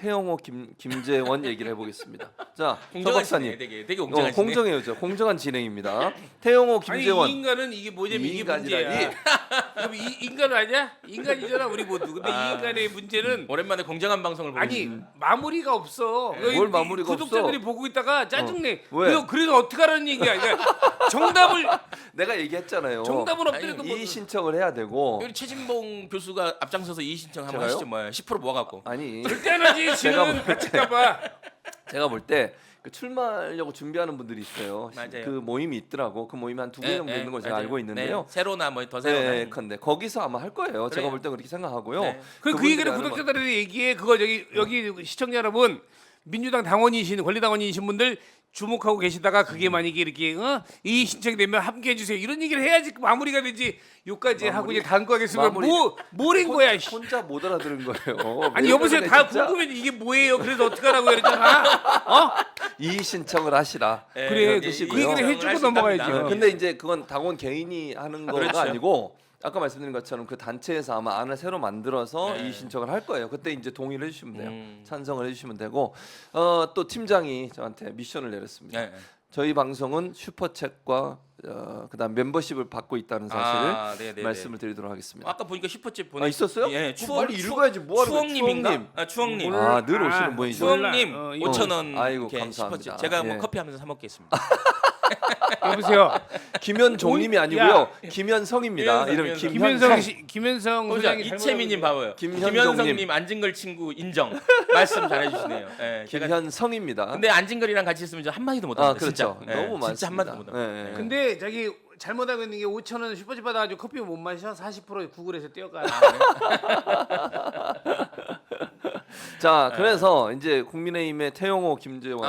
태영호 김재원 얘기를 해보겠습니다. 자, 서 공정한 박사님. 진행, 되게 공정한 진행. 공정해요. 공정한 진행입니다. 태영호 김재원. 아니 이 인간은 이게 뭐냐면 이게 인간이라니. 문제야. 그럼 이 인간 아니야? 인간이잖아 우리 모두. 근데 이 인간의 문제는 오랜만에 공정한 방송을 보고 아니 있습니다. 마무리가 없어. 여기 뭘 마무리가 구독자들이 없어? 보고 있다가 짜증내. 왜? 그래서 어떡하라는 얘기야. 그러니까 정답을 내가 얘기했잖아요. 정답은 없더라도 뭐 이의 신청을 해야 되고. 여기 최진봉 교수가 앞장서서 이의 신청 한번 제가요? 하시죠. 뭐야? 10% 모아갖고. 아니 절대 안 하지. 지는 다칠까봐. 제가 볼 때 그 출마하려고 준비하는 분들이 있어요. 맞아요. 그 모임이 있더라고. 그 모임이 한 2개 정도 있는 걸 제가 맞아요. 알고 있는데요. 네, 새로나 뭐 더 새로나. 네, 근데 거기서 아마 할 거예요. 제가 그래요. 볼 때 그렇게 생각하고요. 네. 그 그분들이 얘기를 하는 구독자들한테 얘기해. 그거 여기 시청자 여러분 민주당 당원이신 권리당원이신 분들 주목하고 계시다가 그게 만약에 이렇게 이 신청이 되면 함께해 주세요. 이런 얘기를 해야지 마무리가 되지. 요까지 하고 마무리? 이제 단거 하겠으면 마무리. 뭐란 거야. 씨. 혼자 못 알아들은 거예요. 아니 왜 여보세요 그러네, 다 진짜? 궁금해 이게 뭐예요? 그래서 어떡하라고 그랬잖아. 이의 신청을 하시라. 네, 그래 여기 그 얘기를 신청을 해주고 할 수 넘어가야지. 있답니다. 근데 이제 그건 당원 개인이 하는 거가 그렇죠. 아니고 아까 말씀드린 것처럼 그 단체에서 아마 안을 새로 만들어서 네. 이의 신청을 할 거예요. 그때 이제 동의를 해주시면 돼요. 음. 찬성을 해주시면 되고 또 팀장이 저한테 미션을 내렸습니다. 네. 저희 방송은 슈퍼챗과 그다음 멤버십을 받고 있다는 사실을 네네네. 말씀을 드리도록 하겠습니다. 아까 보니까 슈퍼챗 보내. 있었어요? 예, 그거 빨리 읽어야지. 뭐 하는 거야, 추억님인가? 추억님. 아, 추억님. 아, 늘 오시는 분이죠. 추억님 이거. 5,000원. 아이고, 이렇게 감사합니다. 슈퍼챗. 제가 뭐 예. 커피 하면서 사 먹겠습니다. 여보세요. 김현종님이 야. 아니고요. 김현성입니다. 김현성, 이름이 김현성. 김현성 보자 소장이 이채민님 봐봐요. 김현정님. 김현성님 안진걸 친구 인정. 말씀 잘해주시네요. 예, 제가 김현성입니다. 근데 안진걸이랑 같이 있으면 저 한 마디도 못 합니다. 그렇죠. 진짜. 너무 많습니다. 진짜 한 마디도 못 합니다. 예, 예. 근데 자기 잘못하고 있는 게 5,000원 슈퍼챗 받아가지고 커피 못 마셔 40% 구글에서 떼어가. 자, 그래서 이제 국민의힘의 태영호, 김재원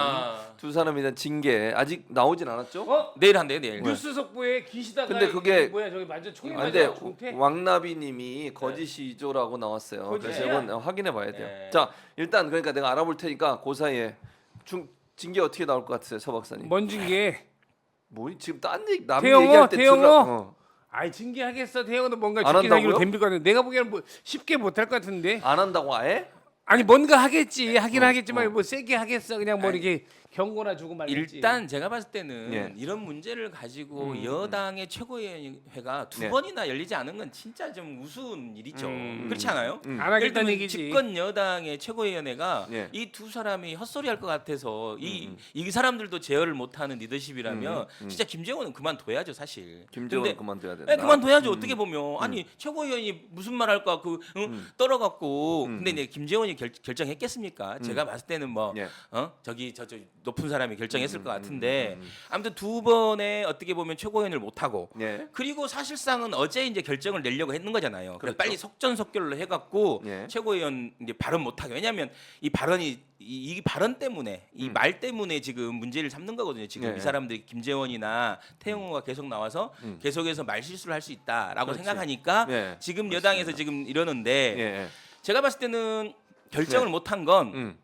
두 사람에 대한 징계 아직 나오진 않았죠? 내일 한대요 내일. 뉴스 속보에 기시다가 근데 그게- 이게 뭐야 저기 완전 총이 근데 맞아 중태. 왕나비님이 거짓이죠라고 나왔어요. 그래서 거짓이야? 이건 확인해 봐야 돼요. 네. 자, 일단 그러니까 내가 알아볼 테니까 그 사이에 징계 어떻게 나올 것 같으세요, 서 박사님? 뭔 징계? 뭐 지금 딴 얘기 남 태영호, 얘기할 때 태영호? 들으라. 징계하겠어. 태영은 뭔가 안 죽기 살기로 한다고요? 덤빌 것 같은데 내가 보기에는 뭐 쉽게 못할 것 같은데. 안 한다고 아예? 아니 뭔가 하겠지. 하긴 하겠지만 뭐 세게 하겠어. 그냥 뭐 이렇게 경고나 주고 말겠지. 일단 제가 봤을 때는 예. 이런 문제를 가지고 여당의 최고위원회가 두 네. 번이나 열리지 않은 건 진짜 좀 우스운 일이죠. 음. 그렇지 않아요? 안 예를 하겠다는 들면 얘기지. 집권 여당의 최고위원회가 예. 이 두 사람이 헛소리할 것 같아서 이 사람들도 제어를 못하는 리더십이라면 진짜 김재원은 그만둬야죠 사실. 김재원 근데 그만둬야 된다. 네, 그만둬야죠. 어떻게 보면 아니 최고위원이 무슨 말 할까 떨어갖고 근데 이제 김재원이 결정했겠습니까? 제가 봤을 때는 뭐 예. 저기 저 높은 사람이 결정했을 것 같은데 아무튼 두 번에 어떻게 보면 최고위원을 못 하고 예. 그리고 사실상은 어제 이제 결정을 내려고 했는 거잖아요. 그렇죠. 그래서 빨리 속전속결로 해갖고 예. 최고위원 이제 발언 못 하게. 왜냐하면 이 발언이 이 발언 때문에 이 말 때문에 지금 문제를 삼는 거거든요. 지금 예. 이 사람들이 김재원이나 태영호가 계속 나와서 계속해서 말 실수를 할 수 있다라고 그렇지. 생각하니까 예. 지금 여당에서 지금 이러는데 예. 제가 봤을 때는 결정을 네. 못한 건 음.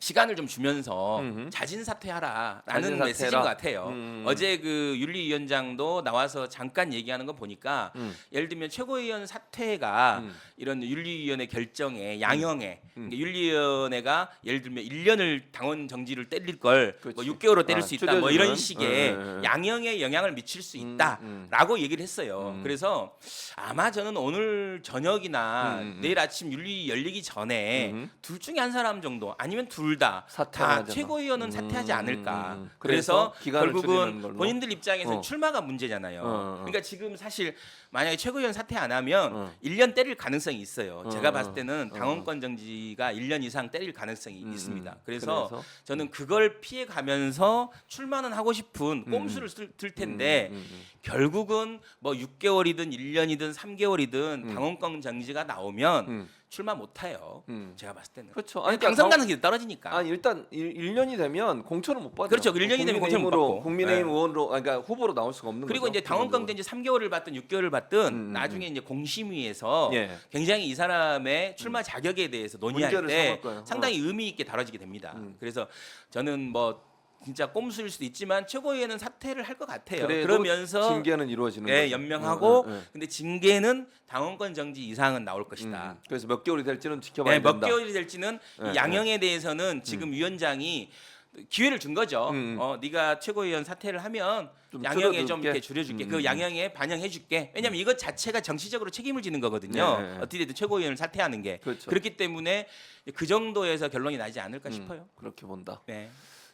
시간을 좀 주면서 음흠. 자진 사퇴하라라는 자진 메시지인 사퇴해라. 것 같아요. 어제 그 윤리위원장도 나와서 잠깐 얘기하는 거 보니까 예를 들면 최고위원 사퇴가 이런 윤리위원회 결정에 양형에 그러니까 윤리위원회가 예를 들면 1년을 당원 정지를 때릴 걸 뭐 그렇지. 6개월로 때릴 수 있다 뭐 이런 줄여주면. 식의 양형에 영향을 미칠 수 있다라고 얘기를 했어요. 그래서 아마 저는 오늘 저녁이나 내일 아침 윤리 열리기 전에 둘 중에 한 사람 정도 아니면 둘 다 사퇴하잖아. 최고위원은 사퇴하지 않을까. 그래서 그래서 기간을 줄이는 결국은 걸로? 본인들 입장에서 어. 출마가 문제잖아요. 어. 그러니까 지금 사실 만약에 최고위원 사퇴 안 하면 1년 때릴 가능성이 있어요. 제가 봤을 때는 당원권 정지가 1년 이상 때릴 가능성이 있습니다. 그래서 저는 그걸 피해 가면서 출마는 하고 싶은 꼼수를 쓸 텐데 결국은 뭐 6개월이든 1년이든 3개월이든 당원권 정지가 나오면 출마 못 해요. 제가 봤을 때는. 그렇죠. 아니, 그러니까 당선 가능성이 떨어지니까. 아니 일단 1년이 되면 공천을 못 받아요. 그렇죠. 1년이 되면 공천을 못 받고. 국민의힘 네. 의원으로 그러니까 후보로 나올 수가 없는 그리고 거죠. 이제 당원권 정지 3개월을 받든 6개월을 받든 나중에 이제 공심위에서 예. 굉장히 이 사람의 출마 자격에 대해서 논의할 문제를 때 삼을 거예요. 상당히 의미 있게 다뤄지게 됩니다. 그래서 저는 뭐 진짜 꼼수일 수도 있지만 최고위원은 사퇴를 할 것 같아요. 그래도 그러면서 징계는 이루어지는 예, 거죠. 연명하고 응, 응, 응. 근데 징계는 당원권 정지 이상은 나올 것이다. 그래서 몇 개월이 될지는 지켜봐야 네, 된다. 몇 개월이 될지는 네, 이 양형에 대해서는 지금 위원장이 기회를 준 거죠. 네가 최고위원 사퇴를 하면 좀 양형에 좀 줄여줄게. 이렇게 줄여줄게. 그 양형에 반영해줄게. 왜냐하면 이것 자체가 정치적으로 책임을 지는 거거든요. 네, 네. 어떻게든 최고위원을 사퇴하는 게 그렇죠. 그렇기 때문에 그 정도에서 결론이 나지 않을까 싶어요. 그렇게 본다. 네.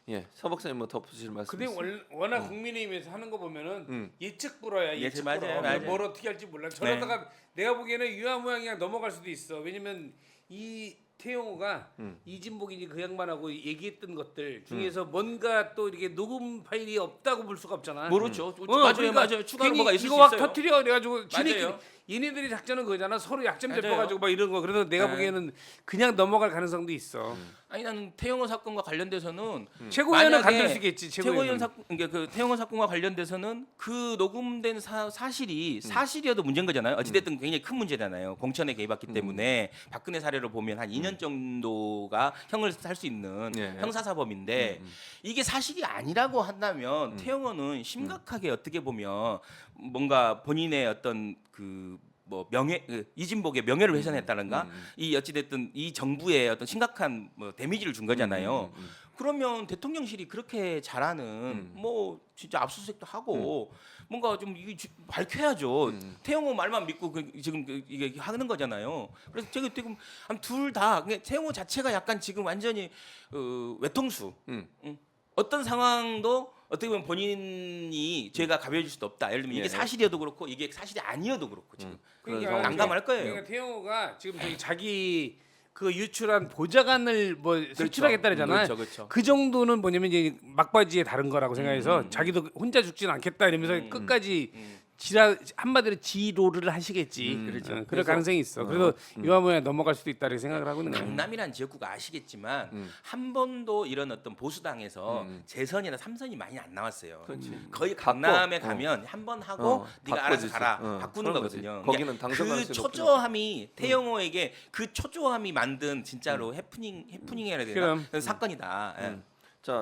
예, 서 박사님 뭐 덧붙이실 말씀 근데 있어요? 워낙 국민의힘에서 하는 거 보면은 예측 불허야. 예측, 예측 맞아요, 불허. 맞아요. 뭘 어떻게 할지 몰라. 저러다가 내가 보기에는 유야무양이 그냥 넘어갈 수도 있어. 왜냐면 이 태용호가 이진복이니 그 양반하고 얘기했던 것들 중에서 뭔가 또 이렇게 녹음 파일이 없다고 볼 수가 없잖아. 모르죠. 맞아요, 그러니까 맞아요. 추가로 괜히 뭐가 있을 이거 수 막 있어요. 터트려 그래가지고 맞아요. 얘네들이 작전은 그거잖아. 서로 약점 맞아요. 잡혀가지고 막 이런 거. 그래서 내가 네. 보기에는 그냥 넘어갈 가능성도 있어. 아니 나는 태영호 사건과 관련돼서는 최고위원은 만약에 간들 수 있겠지. 최고위원 사건 그러니까 그 태영호 사건과 관련돼서는 그 녹음된 사실이 사실이어도 문제인 거잖아요. 어찌됐든 굉장히 큰 문제잖아요. 공천에 개입했기 때문에 박근혜 사례를 보면 한 2년 정도가 형을 살 수 있는 예. 형사사범인데 이게 사실이 아니라고 한다면 태영호는 심각하게 어떻게 보면 뭔가 본인의 어떤 그 뭐 명예 이진복의 명예를 훼손했다는가 이 어찌됐든 이 정부에 어떤 심각한 뭐 데미지를 준 거잖아요. 그러면 대통령실이 그렇게 잘하는 뭐 진짜 압수수색도 하고 뭔가 좀 이게 밝혀야죠. 태영호 말만 믿고 지금 이게 하는 거잖아요. 그래서 제가 지금 둘 다 태영호 자체가 약간 지금 완전히 외통수. 어떤 상황도 어떻게 보면 본인이 죄가 가벼워질 수도 없다. 예를 들면 이게 예. 사실이어도 그렇고 이게 사실이 아니어도 그렇고 지금 그러니까 난감할 거예요. 그러니까 태영호가 지금 저기 자기 그 유출한 보좌관을 뭐 색출하겠다잖아. 그렇죠, 그렇죠. 그 정도는 뭐냐면 이제 막바지에 다른 거라고 생각해서 자기도 혼자 죽지는 않겠다 이러면서 끝까지 지라 한마디로 지로를 하시겠지. 그렇죠. 그럴 그래서- 가능성이 있어. 그래서 유아무에 넘어갈 수도 있다 이렇게 생각을 하고 있는 거야. 강남이란 지역구가 아시겠지만 한 번도 이런 어떤 보수당에서 재선이나 삼선이 많이 안 나왔어요. 그렇지. 거의 바꿔. 강남에 가면 한 번 하고 네가 알아서 바꿔주지. 가라 바꾸는 그런 거지. 거거든요. 거기는 그러니까 당선 그 가능성이 초조함이 태영호에게 그 초조함이 만든 진짜로 해프닝이라 해야 되나 그럼. 그런 사건이다. 예.